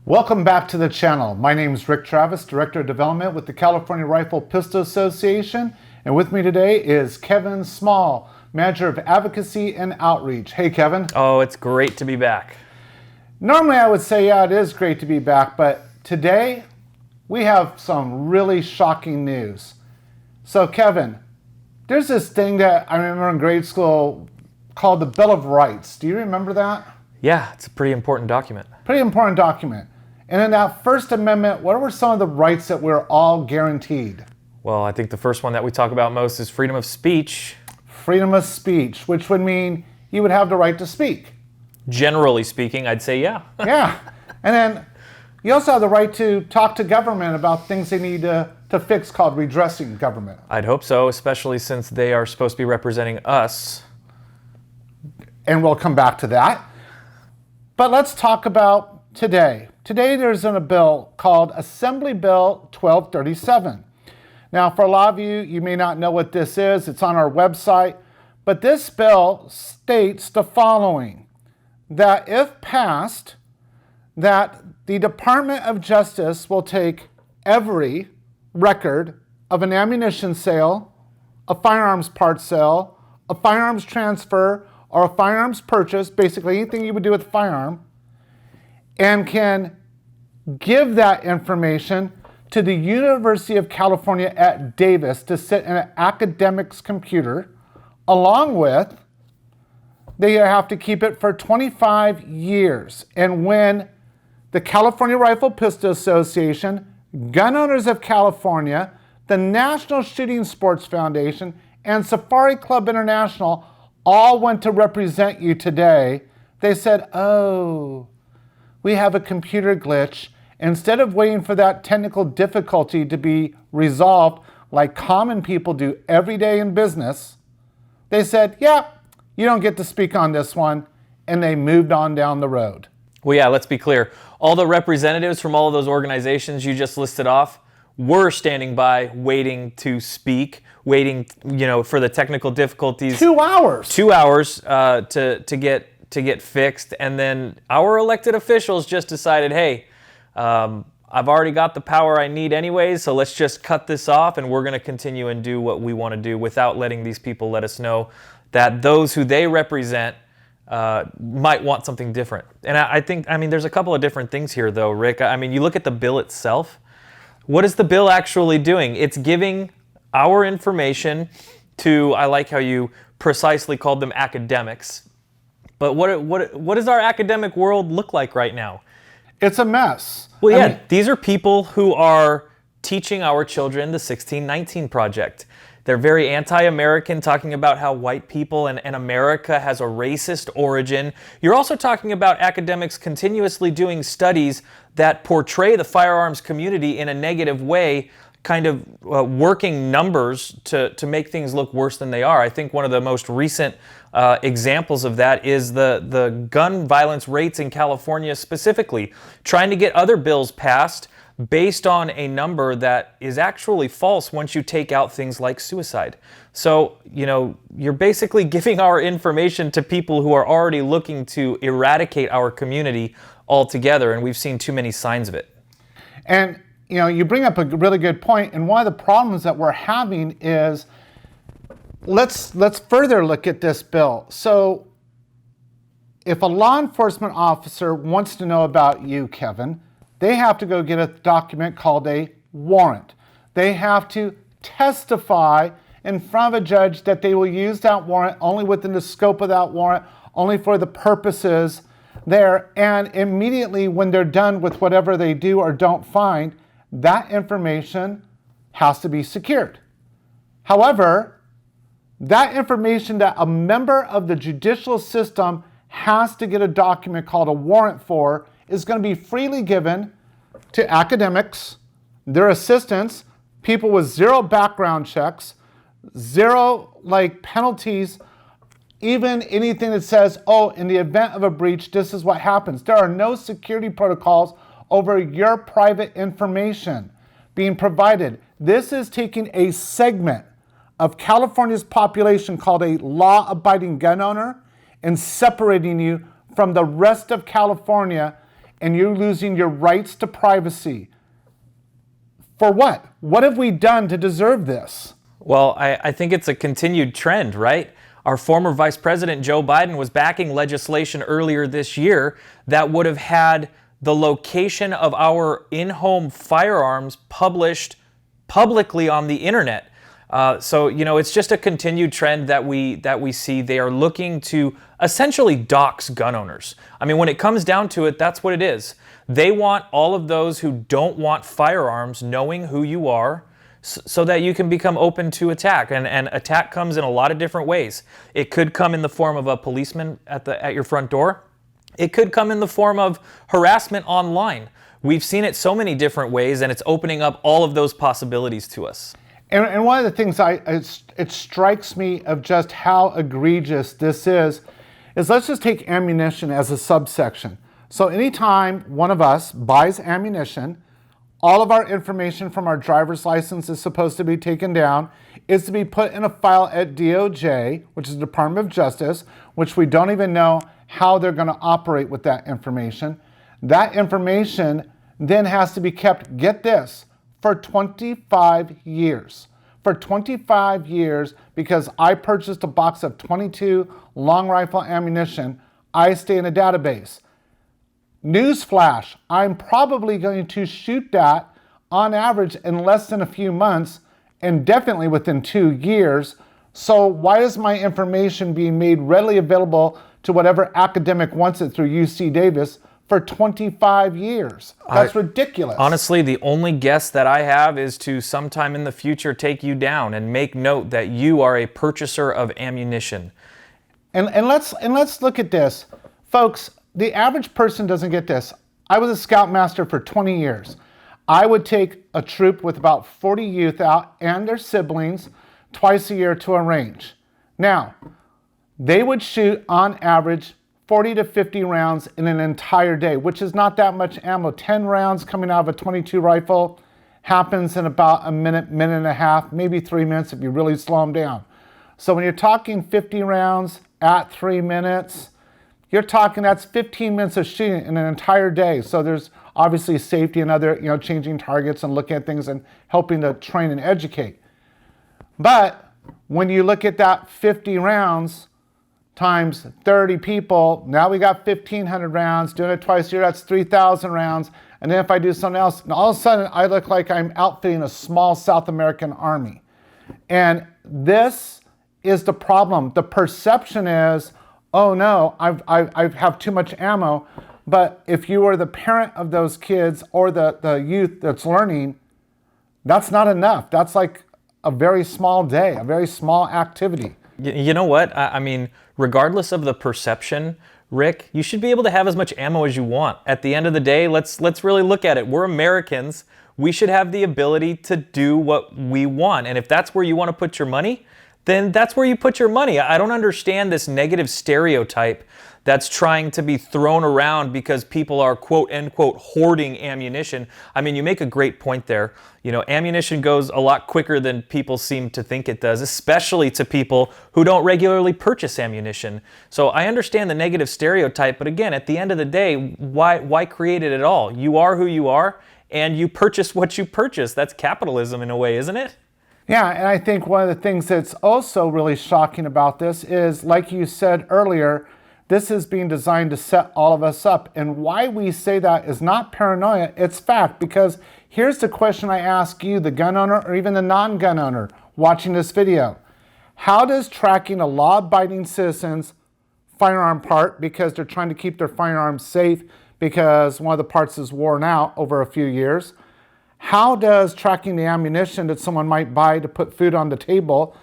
Welcome back to the channel. My name is Rick Travis, Director of Development with the California Rifle Pistol Association. And with me today is Kevin Small, Manager of Advocacy and Outreach. Hey, Kevin. Oh, it's great to be back. Normally I would say, yeah, it is great to be back, but today we have some really shocking news. So, Kevin, there's this thing that I remember in grade school called the Bill of Rights. Do you remember that? Yeah, it's a pretty important document. Pretty important document. And in that First Amendment, what were some of the rights that we're all guaranteed? Well, I think the first one that we talk about most is freedom of speech. Freedom of speech, which would mean you would have the right to speak. Generally speaking, I'd say yeah. Yeah. And then you also have the right to talk to government about things they need to fix, called redressing government. I'd hope so, especially since they are supposed to be representing us. And we'll come back to that. But let's talk about today. Today there's a bill called Assembly Bill 1237. Now, for a lot of you, you may not know what this is. It's on our website. But this bill states the following, that if passed, that the Department of Justice will take every record of an ammunition sale, a firearms part sale, a firearms transfer, or a firearms purchase, basically anything you would do with a firearm, and can give that information to the University of California at Davis to sit in an academic's computer, along with, they have to keep it for 25 years. And when the California Rifle Pistol Association, Gun Owners of California, the National Shooting Sports Foundation, and Safari Club International all went to represent you today, they said, oh, we have a computer glitch. Instead of waiting for that technical difficulty to be resolved like common people do every day in business, they said, yeah, you don't get to speak on this one, and they moved on down the road. Well, yeah, let's be clear. All the representatives from all of those organizations you just listed off were standing by waiting to speak, waiting, for the technical difficulties. 2 hours. 2 hours to get fixed, and then our elected officials just decided, hey, I've already got the power I need anyways, so let's just cut this off, and we're going to continue and do what we want to do without letting these people let us know that those who they represent might want something different. And I think, there's a couple of different things here, though, Rick. You look at the bill itself. What is the bill actually doing? It's giving our information to, I like how you precisely called them academics. But what does our academic world look like right now? It's a mess. Well, yeah, these are people who are teaching our children the 1619 Project. They're very anti-American, talking about how white people and America has a racist origin. You're also talking about academics continuously doing studies that portray the firearms community in a negative way, kind of working numbers to make things look worse than they are. I think one of the most recent examples of that is the gun violence rates in California specifically, trying to get other bills passed based on a number that is actually false once you take out things like suicide. So, you're basically giving our information to people who are already looking to eradicate our community altogether, and we've seen too many signs of it. And, you bring up a really good point, and one of the problems that we're having is, let's further look at this bill. So, if a law enforcement officer wants to know about you, Kevin, they have to go get a document called a warrant. They have to testify in front of a judge that they will use that warrant only within the scope of that warrant, only for the purposes there. And immediately when they're done with whatever they do or don't find, that information has to be secured. However, that information that a member of the judicial system has to get a document called a warrant for is going to be freely given to academics, their assistants, people with zero background checks, zero penalties, even anything that says, oh, in the event of a breach, this is what happens. There are no security protocols over your private information being provided. This is taking a segment of California's population called a law-abiding gun owner and separating you from the rest of California and you're losing your rights to privacy. For what? What have we done to deserve this? Well, I think it's a continued trend, right? Our former Vice President Joe Biden was backing legislation earlier this year that would have had the location of our in-home firearms published publicly on the internet. So, it's just a continued trend that we see. They are looking to essentially dox gun owners. I mean, when it comes down to it, that's what it is. They want all of those who don't want firearms knowing who you are, so that you can become open to attack. And attack comes in a lot of different ways. It could come in the form of a policeman at your front door. It could come in the form of harassment online. We've seen it so many different ways, and it's opening up all of those possibilities to us. And one of the things it strikes me of just how egregious this is let's just take ammunition as a subsection. So anytime one of us buys ammunition, all of our information from our driver's license is supposed to be taken down, is to be put in a file at DOJ, which is the Department of Justice, which we don't even know how they're going to operate with that information. That information then has to be kept, get this, for 25 years. For 25 years, because I purchased a box of 22 long rifle ammunition, I stay in a database. Newsflash, I'm probably going to shoot that on average in less than a few months and definitely within 2 years. So why is my information being made readily available to whatever academic wants it through UC Davis for 25 years? That's ridiculous. Honestly, the only guess that I have is to sometime in the future take you down and make note that you are a purchaser of ammunition. And let's look at this. Folks, the average person doesn't get this. I was a scoutmaster for 20 years. I would take a troop with about 40 youth out and their siblings twice a year to a range. Now, they would shoot on average 40 to 50 rounds in an entire day, which is not that much ammo. 10 rounds coming out of a 22 rifle happens in about a minute, minute and a half, maybe 3 minutes if you really slow them down. So when you're talking 50 rounds at 3 minutes, you're talking that's 15 minutes of shooting in an entire day. So there's obviously safety and other, changing targets and looking at things and helping to train and educate. But when you look at that 50 rounds times 30 people, now we got 1,500 rounds. Doing it twice a year, that's 3,000 rounds. And then if I do something else, and all of a sudden I look like I'm outfitting a small South American army. And this is the problem. The perception is, oh no, I have too much ammo. But if you are the parent of those kids or the youth that's learning, that's not enough. That's like a very small day, a very small activity. You know what? I mean, regardless of the perception, Rick, you should be able to have as much ammo as you want. At the end of the day, let's really look at it. We're Americans. We should have the ability to do what we want. And if that's where you want to put your money, then that's where you put your money. I don't understand this negative stereotype that's trying to be thrown around because people are quote unquote hoarding ammunition. I mean, you make a great point there. Ammunition goes a lot quicker than people seem to think it does, especially to people who don't regularly purchase ammunition. So I understand the negative stereotype, but again, at the end of the day, why create it at all? You are who you are, and you purchase what you purchase. That's capitalism in a way, isn't it? Yeah, and I think one of the things that's also really shocking about this is, like you said earlier, this is being designed to set all of us up. And why we say that is not paranoia, it's fact. Because here's the question I ask you, the gun owner or even the non-gun owner watching this video. How does tracking a law-abiding citizen's firearm part, because they're trying to keep their firearms safe because one of the parts is worn out over a few years, how does tracking the ammunition that someone might buy to put food on the table,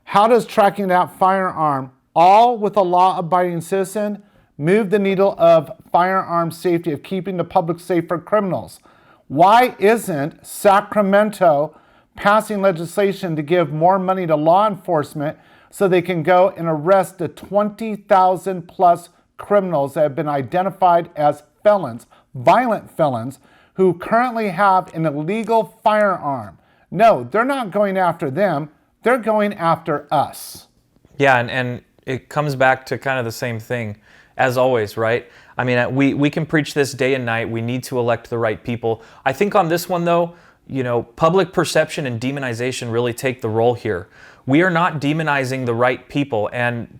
how does tracking that firearm, all with a law-abiding citizen, move the needle of firearm safety, of keeping the public safe for criminals? Why isn't Sacramento passing legislation to give more money to law enforcement so they can go and arrest the 20,000 plus criminals that have been identified as felons, violent felons, who currently have an illegal firearm? No, they're not going after them. They're going after us. Yeah, and it comes back to kind of the same thing. as always, right? I mean, we can preach this day and night. We need to elect the right people. I think on this one, though, public perception and demonization really take the role here. We are not demonizing the right people, and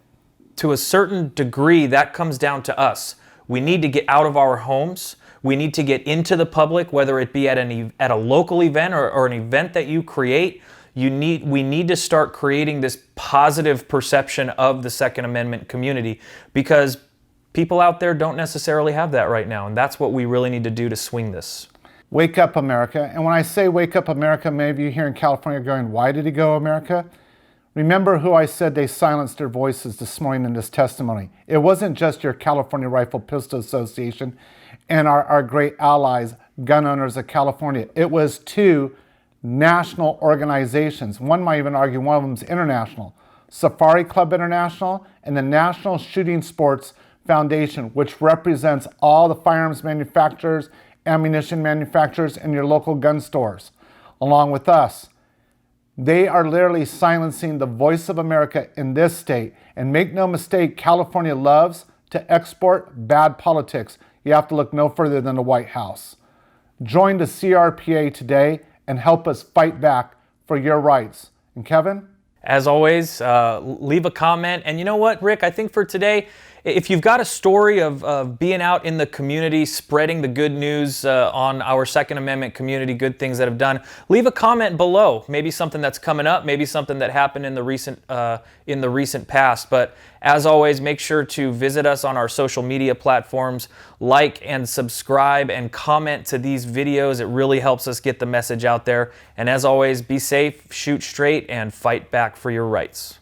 to a certain degree, that comes down to us. We need to get out of our homes. We need to get into the public, whether it be at a local event or an event that you create. We need to start creating this positive perception of the Second Amendment community, because people out there don't necessarily have that right now, and that's what we really need to do to swing this. Wake up, America. And when I say wake up, America, maybe you here in California are going, why did he go, America? Remember who I said they silenced their voices this morning in this testimony. It wasn't just your California Rifle Pistol Association and our great allies, gun owners of California. It was two national organizations. One might even argue one of them is international. Safari Club International and the National Shooting Sports Foundation, which represents all the firearms manufacturers, ammunition manufacturers, and your local gun stores, along with us. They are literally silencing the voice of America in this state. And make no mistake, California loves to export bad politics. You have to look no further than the White House. Join the CRPA today and help us fight back for your rights. And Kevin? As always, leave a comment. And you know what, Rick? I think for today, if you've got a story of being out in the community, spreading the good news on our Second Amendment community, good things that have done, leave a comment below. Maybe something that's coming up, maybe something that happened in the recent past. But as always, make sure to visit us on our social media platforms, like and subscribe and comment to these videos. It really helps us get the message out there. And as always, be safe, shoot straight, and fight back for your rights.